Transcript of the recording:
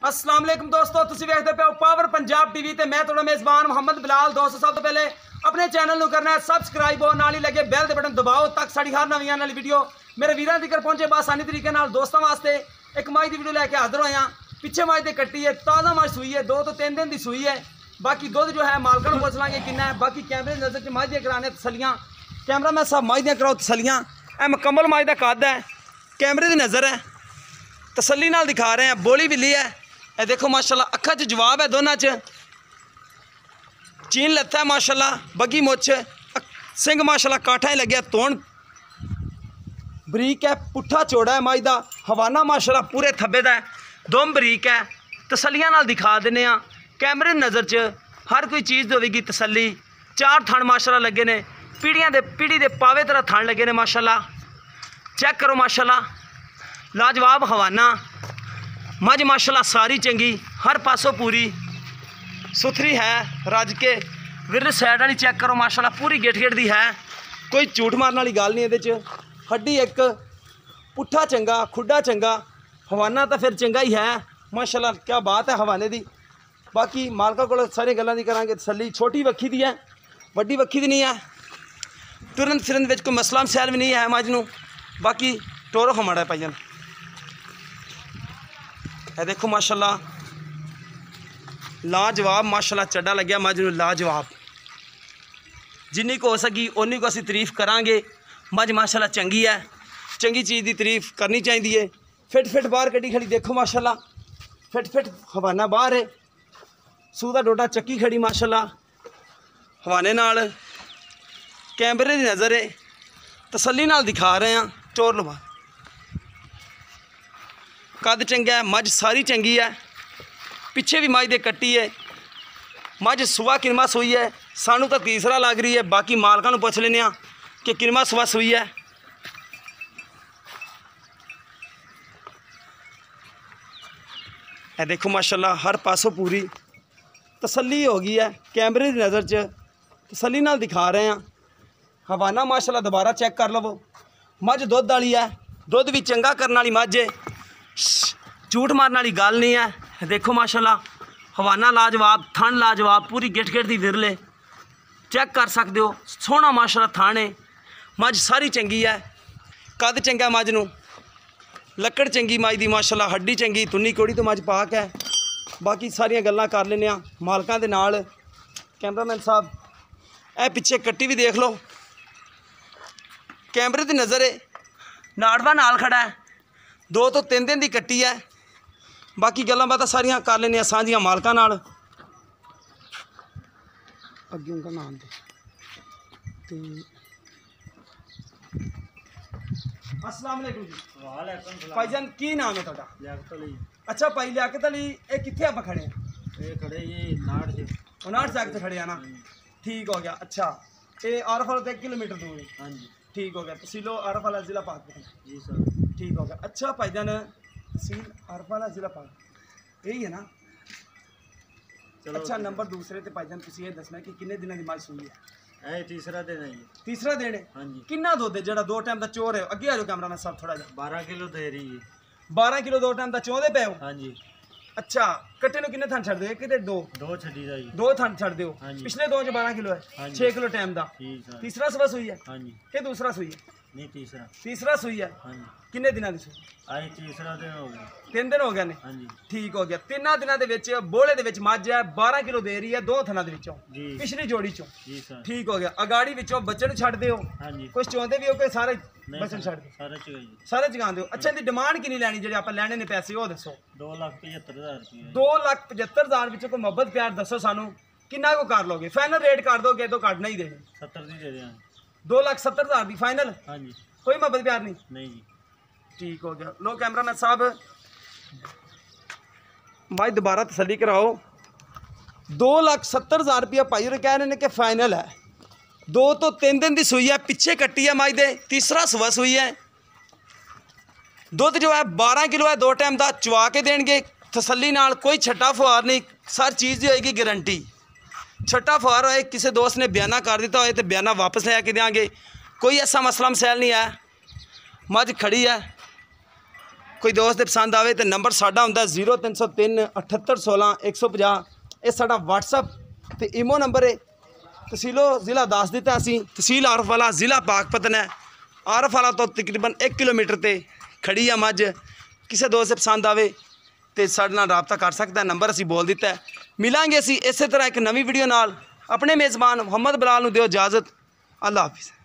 अस्सलाम वालेकुम दोस्तों, तुसीं वेखदे पे हो पावर पंजाब टीवी ते मैं तुहाडा मेज़बान मोहम्मद बिलाल। दोस्तों सब तो पहले अपने चैनल को करना है सबसक्राइब और नाल ही लगे बैल दे बटन दबाओ तक साड़ी हर नवीं आने वाली वीडियो मेरे वीरां तक पहुंचे आसानी तरीके नाल। दोस्तों वास्ते एक मज की वीडियो लैके हाजिर होया। पिछे मज तो कट्टी है, ताज़ा मज सूई है, 2 तो 3 दिन की सूई है। बाकी दुध जो है मालकां नूं पुछ लांगे किन्ना है। बाकी कैमरे की नज़र च मज दियां कराने तसलियां, कैमरा मैं सब मज दियां कराओ तसलियां। ए मुकम्मल मज का कद है, कैमरे की नज़र है, तसली नाल दिखा रहे हैं। बोली बिल्ली है, ये देखो माशाल्लाह, अखा च जवाब है, दोनों च चीन लत्ता है माशाल्लाह, बगी मुछ, सिंह माशाल्लाह काठा ही लगे, तोड़ बरीक है, पुट्ठा चौड़ा है मज का। हवाना माशाल्लाह पूरे थब्बे का है, दुम बरीक है। तसलियां नाल दिखा देने आ, कैमरे नज़र च हर कोई चीज़ होगी तसली। 4 थण माशाल्लाह लगे ने, पीढ़ी दे पावे तरह थण लगे ने माशाल्लाह। चेक करो माशाल्लाह, लाजवाब हवाना मज माशाल्लाह, सारी चंगी, हर पासों पूरी सुथरी है। रज के विर साइड वाली चेक करो माशाल्लाह, पूरी गेट दी है, कोई झूठ मारने वाली गल नहीं ये। हड्डी एक, पुट्ठा चंगा, खुड्डा चंगा, हवाना तो फिर चंगा ही है माशाल्लाह। क्या बात है हवाने की। बाकी मालका को सारी गल्लां दी करांगे तसली। छोटी वक्खी दी है, वड्डी वक्खी दी नहीं है, तुरंत फिरन विच कोई मसला मसैल भी नहीं है मज नूं। बाकी टोरो खमाड़ा पाइजन, ये देखो माशाल्लाह, लाजवाब माशाल्लाह चड्डा लग्या मज नूं, लाजवाब। जिन्नी को हो सकी उन्नी को असीं तारीफ करांगे। मज माशाल्लाह चंगी है, चंगी चीज़ की तारीफ करनी चाहिए है। फिट बाहर कड्डी खड़ी, देखो माशाल्लाह, फिट हवाना बाहर है, सूह दा डोडा चक्की खड़ी माशाल्लाह हवाने नाल। कैमरे की नज़र है, तसली नाल दिखा रहे हैं। चोर लो बाहर, कद चंगा है, मज सारी चंगी है। पिछे भी मज दे कट्टी है, मज सुबह किरमा सूई है, सानू तो तीसरा लग रही है। बाकी मालकां नूं पुछ लेने कि किरमा सुबह सूई है। ये देखो माशाल्लाह, हर पासों पूरी तसली हो गई है। कैमरे की नज़र च तसली नाल दिखा रहे हैं। हवाना माशाल्लाह दोबारा चेक कर लवो, मज दुध वाली है, दुध भी चंगा करने वाली मज है, झूठ मारने वाली गल नहीं है। देखो माशाल्लाह, हवाना लाजवाब, थन लाजवाब, पूरी गिट दी विरले चेक कर सकते हो। सोहना माशाल्लाह थान है, मज सारी चंगी है, कद चंगा मज नूं, लकड़ चंगी मज दी माशाल्लाह, हड्डी चंगी, तुन्नी कोड़ी तो मज पाक है। बाकी सारियां गल्लां कर लेने मालकां दे नाल। कैमरामैन साहब ए पिछे कट्टी भी देख लो, कैमरे की नज़र है, नाड़वा नाल खड़ा है, 2 तो 3 दिन की कट्टी है। बाकी गल्लां बातां सारियां कर लेने सांझियां मालकां नाल। अगे उनका नाम दे। अस्सलाम वालेकुम जी। वालेकुम सलाम। भाईजान की नाम है तुहाडा? लियाकत अली। अच्छा भाई लियाकत अली, ये कित्थे आपां खड़े हैं? ये खड़े ये नाड़ से। 59 सैक से खड़े हैं ना, ठीक हो गया। अच्छा, ये आरफ वाला तो 1 किलोमीटर दूर है? हाँ जी, ठीक हो गया। तहसीलो आरफ वाला ज़िला पाकपतन? जी सर। ठीक हो गया। अच्छा भाईजान, तहसील आरफ वाला ज़िला पाक यही है ना? चलो अच्छा, नंबर दूसरे ते भाईजान तुसीं ये दसना कि किन्ने दिनों की मज सूई है? ये तीसरा दिन है ये। तीसरा दिन है? हाँ जी। किन्ना दुध है जेड़ा 2 टाइम का चोर है? अगे आ जाओ कैमरा में सब थोड़ा जा। 12 किलो दे रही है। 12 किलो 2 टाइम का चोंदे पे हो? हाँ जी। अच्छा, कट्टे नु किन्ने थन छड़ दे? कि 2 छड़ी दा जी। 2 थन छड़ दियो। हाँ जी। पिछले 2 च 12 किलो हाँ है, जी। 6 किलो टाइम दा। ठीक सर। तीसरा सुबह सूई है हाँ जी। कि दूसरा सूई है? नहीं तीसरा। तीसरा सूई है। हाँ जी। किन्ने दिनां दी सूई? आज तीसरा दिन हो गया। 3 दिन हो गए ने। हाँ जी। ठीक हो गया। 3 दिनों के विच बोले दे विच मज है, 12 किलो दे रही है 2 थना दे विचों, जी। पिछली जोड़ी चों। जी सर। ठीक हो गया। अगाड़ी विचों बच्चे छड़ दियो, हाँ जी। कुछ चौंदे भी हो के सारे नहीं बच्चे सर, छड़ दो, सारे चुके जी। सारे जगा दो। अच्छा, इनकी डिमांड कितनी लैनी जेडे आप लैने ने पैसे वो दसो? 2,75,000 रुपये। 2,75,000 विचों कोई मोहब्बत प्यार दसो सानू, किन्ना को कर लोगे? फाइनल रेट कर दोगे तो घट नहीं देने? 70 दी दे दें। 2,70,000 की फाइनल? हाँ जी। कोई मोहब्बत प्यार नहीं? नहीं जी। ठीक हो गया। लो कैमरामैन साहब, भाई दोबारा तसली कराओ। 2,70,000 रुपया भाई और कह रहे हैं कि फाइनल है। 2 तो 3 दिन की सूई है, पिछे कट्टी है मज दे, तीसरा सुबह सूई है। दुध जो है 12 किलो है, 2 टाइम का चवा के देंगे तसली नाल, कोई छट्टा फुहार नहीं, सारी चीज़ की होएगी गारंटी। छट्टा फुहार होए, किसी दोस्त ने बयाना कर दिता होए तो बयाना वापस लेके देंगे, कोई ऐसा मसला मसैल नहीं है। मज खड़ी है, ਕੋਈ ਦੋਸਤ ਦੇ ਪਸੰਦ ਆਵੇ ਤੇ ਨੰਬਰ ਸਾਡਾ ਹੁੰਦਾ 0303 7816 150। ਇਹ ਸਾਡਾ WhatsApp ਤੇ ਈਮੋ ਨੰਬਰ ਹੈ। ਤਹਿਸੀਲੋ ਜ਼ਿਲ੍ਹਾ ਦੱਸ ਦਿੱਤਾ ਅਸੀਂ, ਤਹਿਸੀਲ ਆਰਫ ਵਾਲਾ, ਜ਼ਿਲ੍ਹਾ ਪਾਕਪਤਨ ਹੈ। ਆਰਫ ਵਾਲਾ ਤੋਂ ਤਕਰੀਬਨ 1 ਕਿਲੋਮੀਟਰ ਤੇ ਖੜੀ ਆ ਮੱਝ। ਕਿਸੇ ਦੋਸਤ ਦੇ ਪਸੰਦ ਆਵੇ ਤੇ ਸਾਡੇ ਨਾਲ ਰਾਬਤਾ ਕਰ ਸਕਦਾ। ਨੰਬਰ ਅਸੀਂ ਬੋਲ ਦਿੱਤਾ। ਮਿਲਾਂਗੇ ਅਸੀਂ ਇਸੇ ਤਰ੍ਹਾਂ ਇੱਕ ਨਵੀਂ ਵੀਡੀਓ ਨਾਲ। ਆਪਣੇ ਮੇਜ਼ਬਾਨ ਮੁਹੰਮਦ ਬਲਾਲ ਨੂੰ ਦਿਓ ਇਜਾਜ਼ਤ। ਅੱਲਾ ਹਾਫਿਜ਼।